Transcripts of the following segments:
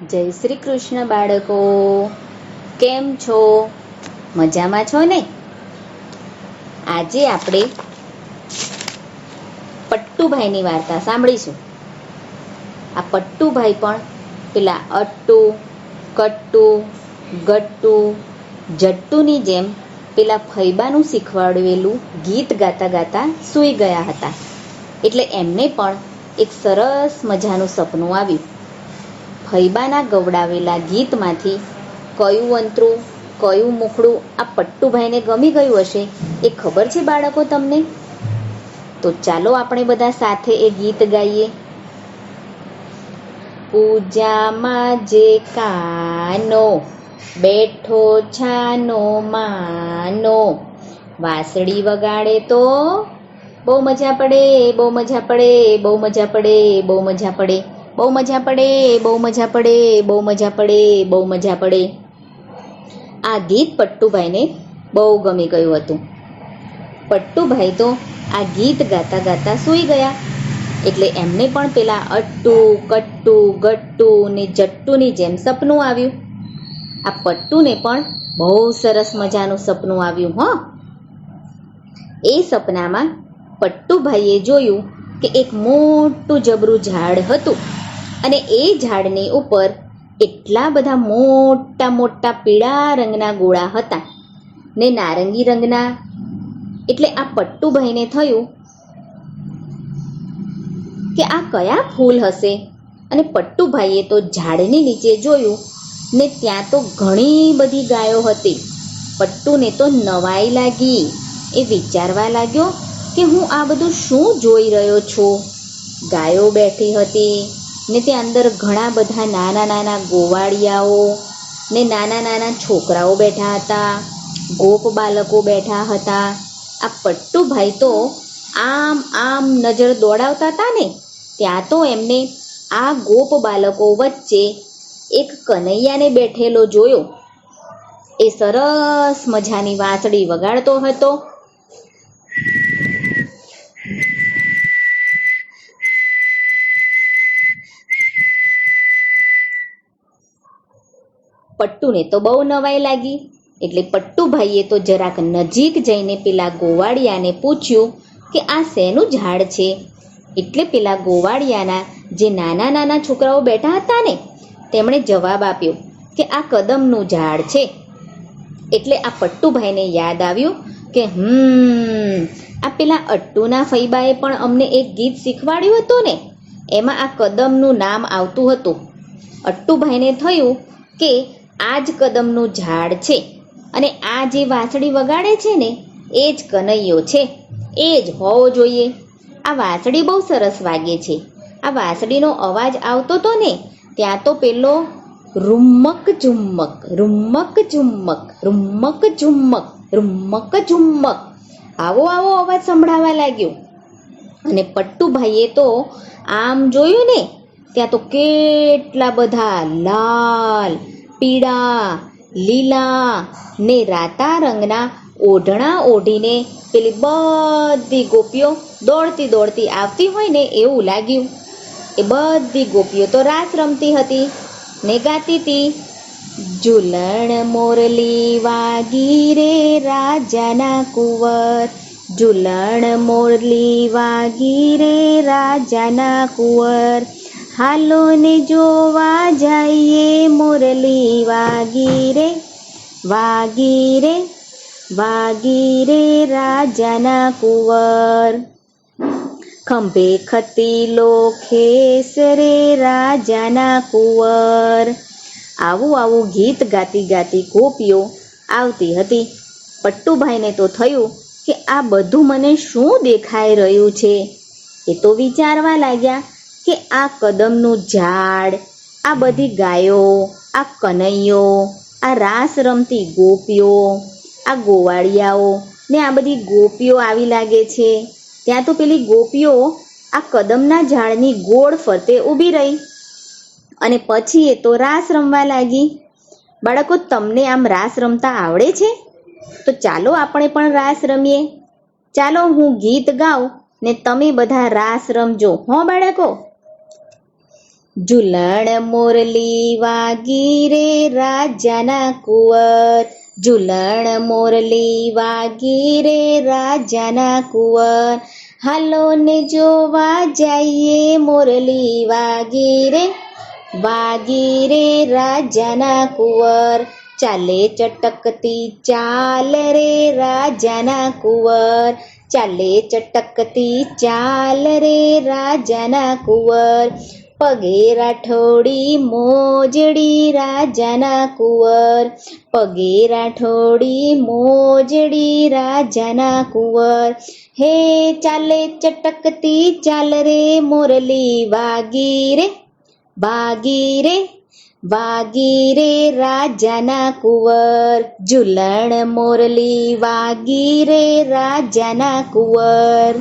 જય શ્રી કૃષ્ણ બાળકો, કેમ છો? મજામાં છો ને? આજે આપણે પટ્ટુભાઈની વાર્તા સાંભળીશું. આ પટ્ટુભાઈ પણ પેલા અટ્ટુ, કટ્ટુ, ગટ્ટુ, જટ્ટુની જેમ પેલા ફૈબાનું શીખવાડેલું ગીત ગાતા ગાતા સૂઈ ગયા હતા. એટલે એમને પણ એક સરસ મજાનું સપનું આવ્યું. ફૈબાના ગવડાવેલા ગીતમાંથી કયું અંતરું, કયું મુખડું આ પટ્ટુભાઈને ગમી ગયું હશે એ ખબર છે બાળકો તમને? તો ચાલો આપણે બધા સાથે એ ગીત ગાઈએ. પૂજામાં જે કાનો, બેઠો છાનો માનો, વાંસળી વગાડે તો બહુ મજા પડે, બહુ મજા પડે, બહુ મજા પડે, બહુ મજા પડે, બહુ મજા પડે, બહુ મજા પડે, બહુ મજા પડે, બહુ મજા પડે. આ ગીત પટ્ટુભાઈને બહુ ગમી ગયું હતું. પટ્ટુભાઈ તો આ ગીત ગાતા ગાતા સૂઈ ગયા. એટલે એમને પણ પેલા અટ્ટુ, કટ્ટુ, ગટ્ટુ ને જટ્ટુની જેમ સપનું આવ્યું. આ પટ્ટુને પણ બહુ સરસ મજાનું સપનું આવ્યું. એ સપનામાં પટ્ટુભાઈએ જોયું કે એક મોટું જબરું ઝાડ હતું અને એ ઝાડની ઉપર એટલા બધા મોટા મોટા પીળા રંગના ગોળા હતા ને નારંગી રંગના. એટલે આ પટ્ટુભાઈને થયું કે આ કયા ફૂલ હશે? અને પટ્ટુભાઈએ તો ઝાડની નીચે જોયું ને ત્યાં તો ઘણી બધી ગાયો હતી. પટ્ટુને તો નવાઈ લાગી. એ વિચારવા લાગ્યો કે હું આ બધું શું જોઈ રહ્યો છું? ગાયો બેઠી હતી ને તે અંદર ઘણા બધા નાના નાના ગોવાળિયાઓ ને નાના નાના છોકરાઓ બેઠા હતા, ગોપ બાળકો બેઠા હતા. આ પટ્ટુભાઈ તો આમ આમ નજર દોડાવતા હતા ને ત્યાં તો એમને આ ગોપ બાળકો વચ્ચે એક કનૈયાને બેઠેલો જોયો. એ સરસ મજાની વાંસળી વગાડતો હતો. પટ્ટુને તો બહુ નવાઈ લાગી. એટલે પટ્ટુભાઈએ તો જરાક નજીક જઈને પેલા ગોવાળિયાને પૂછ્યું કે આ શેનું ઝાડ છે? એટલે પેલા ગોવાળિયાના જે નાના નાના છોકરાઓ બેઠા હતા ને તેમણે જવાબ આપ્યો કે આ કદમનું ઝાડ છે. એટલે આ પટ્ટુભાઈને યાદ આવ્યું કે આ પેલા અટ્ટુના ફૈબાએ પણ અમને એક ગીત શીખવાડ્યું હતું ને, એમાં આ કદમનું નામ આવતું હતું. અટ્ટુભાઈને થયું કે આ જ કદમનું ઝાડ છે અને આ જે વાંસળી વગાડે છે ને એ જ કનૈયો છે, એ જ હોવો જોઈએ. આ વાંસળી બહુ સરસ વાગે છે. આ વાંસળીનો અવાજ આવતો તો ને ત્યાં તો પેલો રૂમક ઝુમ્મક, રૂમક ઝુમ્મક, રૂમક ઝુમ્મક, રૂમક ઝુમ્મક આવો આવો અવાજ સંભળાવા લાગ્યો. અને પટ્ટુભાઈએ તો આમ જોયું ને ત્યાં તો કેટલા બધા લાલ, પીળા, લીલા ને રાતા રંગના ઓઢણા ઓઢીને પેલી બધી ગોપીઓ દોડતી દોડતી આવતી હોય ને એવું લાગ્યું. એ બધી ગોપીઓ તો રાસ રમતી હતી ને ગાતી હતી. ઝૂલણ મોરલી વાગી રે રાજાના કુંવર, ઝૂલણ મોરલી વાગી રે રાજાના કુંવર, હાલો ને જોવા જઈએ મોરલી વાગી રે, વાગી રે, વાગી રે રાજાના કુંવર. ખંભે ખતીલો ખેસ રે રાજાના કુંવર. આવું આવું ગીત ગાતી ગાતી ગોપીઓ આવતી હતી. પટ્ટુભાઈને તો થયું કે આ બધું મને શું દેખાઈ રહ્યું છે? એ તો વિચારવા લાગ્યા કે આ કદમનું ઝાડ, આ બધી ગાયો, આ કનૈયો, આ રાસ રમતી ગોપીઓ, આ ગોવાળિયાઓ ને આ બધી ગોપીઓ આવી લાગે છે. ત્યાં તો પેલી ગોપીઓ આ કદમના ઝાડની ગોળ ફરતે ઊભી રહી અને પછી એ તો રાસ રમવા લાગી. બાળકો, તમને આમ રાસ રમતા આવડે છે? તો ચાલો આપણે પણ રાસ રમીએ. ચાલો હું ગીત ગાઉં ને તમે બધા રાસ રમજો. બાળકો? ઝૂલણ મોરલી વાગી રે રાજાના કુંવર, ઝૂલણ મોરલી વાગી રે રાજાના કુંવર, હાલો ને જોવા જઈએ મોરલી વાગી રે રાજાના કુંવર, ચાલે ચટકતી ચાલ રે રાજાના કુંવર, ચાલે ચટકતી ચાલ રે રાજાના કુંવર, પગે રાઠોડી મોજડી રાજાના કુંવર, પગે રાઠોડી મોજડી રાજાના કુંવર, હે ચાલે ચટકતી ચાલ રે મોરલી વાગી રે રાજાના કુંવર, ઝૂલણ મોરલી વાગી રે રાજાના કુંવર.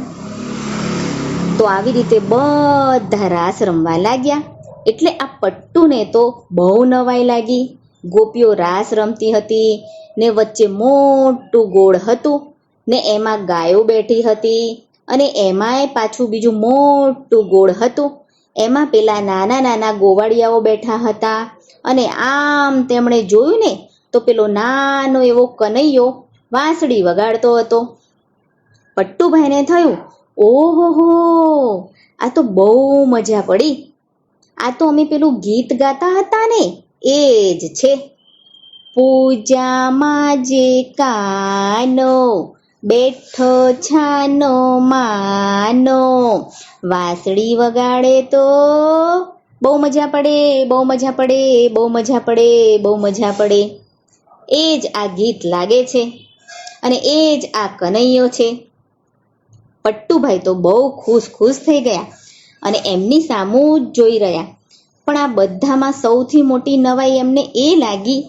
તો આવી રીતે બધા રાસ રમવા લાગ્યા. એટલે આ પટ્ટુને તો બહુ નવાઈ લાગી. ગોપીઓ રાસ રમતી હતી ને વચ્ચે મોટું ગોળ હતું ને એમાં ગાયો બેઠી હતી અને એમાંય પાછું બીજું મોટું ગોળ હતું. એમાં પેલા નાના નાના ગોવાળિયાઓ બેઠા હતા અને આમ તેમણે જોયું ને તો પેલો નાનો એવો કનૈયો વાંસળી વગાડતો હતો. પટ્ટુભાઈને થયું, ઓહો, આ તો બહુ મજા પડી. આ તો અમે પેલું ગીત ગાતા હતા ને એ જ છે. પૂજામાં જે કાનો બેઠો છાનો માનો, વાંસળી વગાડે તો બહુ મજા પડે, બહુ મજા પડે, બહુ મજા પડે, બહુ મજા પડે. એ જ આ ગીત લાગે છે અને એ જ આ કનૈયો છે. પટ્ટુભાઈ તો બહુ ખુશ થઈ ગયા અને એમની સામું જ જોઈ રહ્યા. પણ આ બધામાં સૌથી મોટી નવાઈ એમને એ લાગી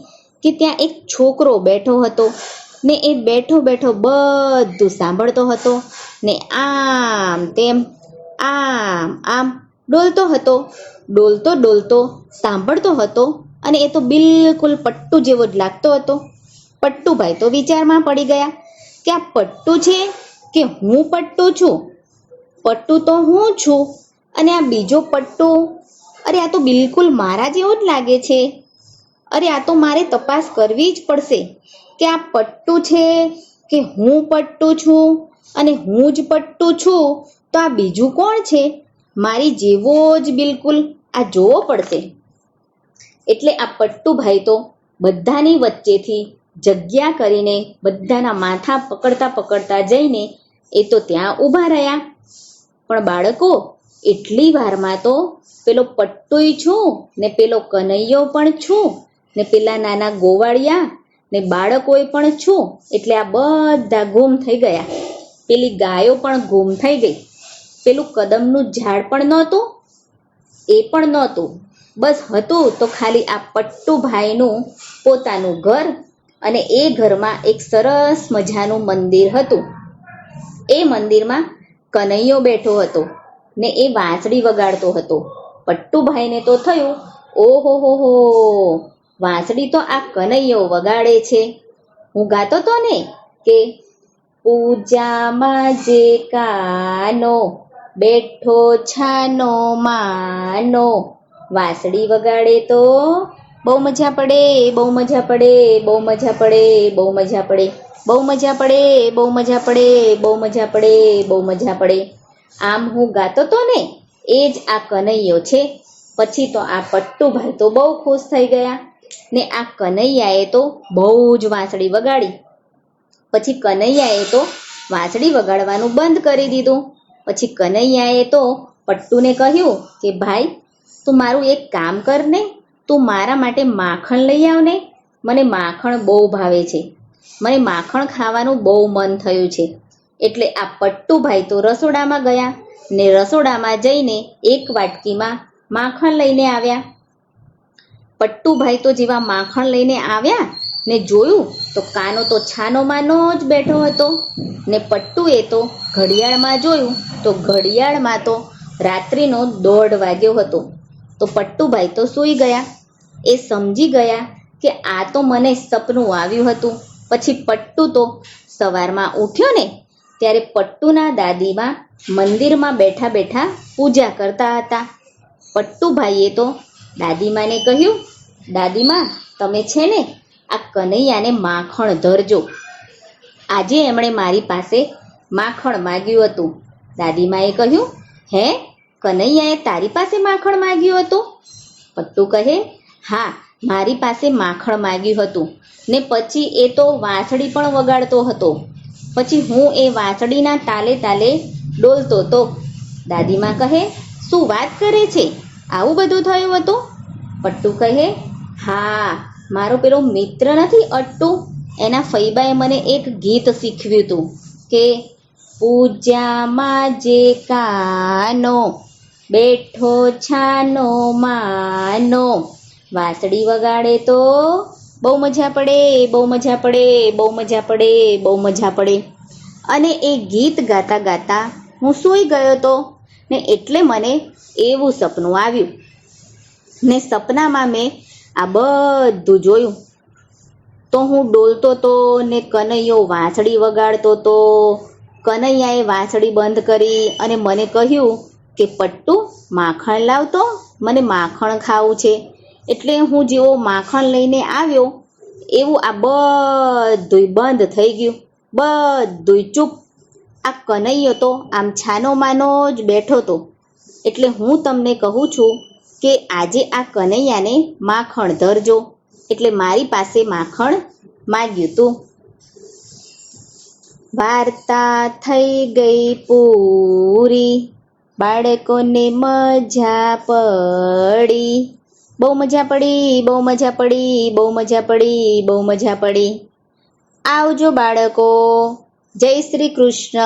કે ત્યાં એક છોકરો બેઠો હતો ને એ બેઠો બેઠો બધું સાંભળતો હતો ને આમ તેમ આમ ડોલતો હતો, ડોલતો સાંભળતો હતો અને એ તો બિલકુલ પટ્ટુ જેવો જ લાગતો હતો. પટ્ટુભાઈ તો વિચારમાં પડી ગયા કે આ પટ્ટુ છે કે હું પટ્ટુ છું? પટ્ટુ તો હું છું અને આ બીજો પટ્ટુ, અરે આ તો બિલકુલ મારા જેવો જ લાગે છે. અરે આ તો મારે તપાસ કરવી જ પડશે કે આ પટ્ટુ છે કે હું પટ્ટુ છું, અને હું જ પટ્ટુ છું તો આ બીજું કોણ છે? મારી જેવો જ બિલકુલ આ જોવો પડશે. એટલે આ પટ્ટુભાઈ તો બધાની વચ્ચેથી જગ્યા કરીને બધાના માથા પકડતા જઈને એ તો ત્યાં ઊભા રહ્યા. પણ બાળકો, એટલી વારમાં તો પેલો પટ્ટુય છું ને પેલો કનૈયો પણ છું ને પેલા નાના ગોવાળિયા ને બાળકોય પણ છું. એટલે આ બધા ગુમ થઈ ગયા. પેલી ગાયો પણ ગુમ થઈ ગઈ. પેલું કદમનું ઝાડ પણ નહોતું, એ પણ નહોતું. બસ હતું તો ખાલી આ પટ્ટુભાઈનું પોતાનું ઘર, અને એ ઘરમાં એક સરસ મજાનું મંદિર હતું. એ મંદિરમાં કનૈયો બેઠો હતો ને એ વાંસળી વગાડતો હતો. પટ્ટુભાઈને તો થયું, ઓહો, વાંસળી તો આ કનૈયો વગાડે છે. હું ગાતો તો ને કે પૂજામાં જે કાનો બેઠો છાનો માનો, વાંસળી વગાડે તો બહુ મજા પડે, બહુ મજા પડે, બહુ મજા પડે, બહુ મજા પડે, બહુ મજા પડે, બહુ મજા પડે, બહુ મજા પડે, બહુ મજા પડે. આમ હું ગાતો તો ને એ જ આ કનૈયો છે. પછી તો આ પટ્ટુભાઈ તો બહુ ખુશ થઈ ગયા ને આ કનૈયાએ તો બહુ જ વાંસળી વગાડી. પછી કનૈયાએ તો વાંસળી વગાડવાનું બંધ કરી દીધું. પછી કનૈયાએ તો પટ્ટુને કહ્યું કે ભાઈ, તું મારું એક કામ કર ને, તું મારા માટે માખણ લઈ આવ ને. મને માખણ બહુ ભાવે છે, મને માખણ ખાવાનું બહુ મન થયું છે. એટલે આ પટ્ટુભાઈ તો રસોડામાં ગયા ને રસોડામાં જઈને એક વાટકીમાં માખણ લઈને આવ્યા. પટ્ટુભાઈ તો જેવા માખણ લઈને આવ્યા ને જોયું તો કાનો તો છાનો માનો જ બેઠો હતો ને પટ્ટુએ તો ઘડિયાળમાં જોયું તો ઘડિયાળમાં તો રાત્રિનો 1:30 વાગ્યો હતો. તો પટ્ટુભાઈ તો સૂઈ ગયા. એ સમજી ગયા કે આ તો મને સપનું આવ્યું હતું. પછી પટ્ટુ તો સવારમાં ઉઠ્યો ને ત્યારે પટ્ટુના દાદીમાં મંદિરમાં બેઠા બેઠા પૂજા કરતા હતા. પટ્ટુભાઈએ તો દાદીમાને કહ્યું, દાદીમા તમે છે ને આ કનૈયાને માખણ ધરજો. આજે એમણે મારી પાસે માખણ માગ્યું હતું. દાદીમાએ કહ્યું, હે, કનૈયાએ તારી પાસે માખણ માગ્યું હતું? પટ્ટુ કહે, હા, મારી પાસે માખણ માગ્યું હતું ને પછી એ તો વાંસળી પણ વગાડતો હતો. પછી હું એ વાંસળીના તાલે તાલે ડોલતો હતો. દાદીમા કહે, શું વાત કરે છે, આવું બધું થયું હતું? પટ્ટુ કહે, હા, મારો પેલો મિત્ર નથી અટ્ટુ, એના ફૈબાએ મને એક ગીત શીખવ્યું હતું કે પૂજામાં જે કાનો બેઠો છાનો માનો, વાંસળી વગાડે તો બહુ મજા પડે, બહુ મજા પડે, બહુ મજા પડે, બહુ મજા પડે. અને એ ગીત ગાતા ગાતા હું સૂઈ ગયો હતો ને એટલે મને એવું સપનું આવ્યું ને સપનામાં મેં આ બધું જોયું. તો હું ડોલતો તો ને કનૈયો વાંસળી વગાડતો તો. કનૈયાએ વાંસળી બંધ કરી અને મને કહ્યું કે પટ્ટુ માખણ લાવતો, મને માખણ ખાવું છે. એટલે હું જેવો માખણ લઈને આવ્યો એવું આ બધુંય બંધ થઈ ગયું, બધુંય ચૂપ. આ કનૈયો તો આમ છાનો માનો જ બેઠો હતો. એટલે હું તમને કહું છું કે આજે આ કનૈયાને માખણ ધરજો. એટલે મારી પાસે માખણ માગ્યું તું. વાર્તા થઈ ગઈ પૂરી, બાળકોને મજા પડી. બહુ મજા પડી, બહુ મજા પડી, બહુ મજા પડી, બહુ મજા પડી. આવજો બાળકો. જય શ્રી કૃષ્ણ.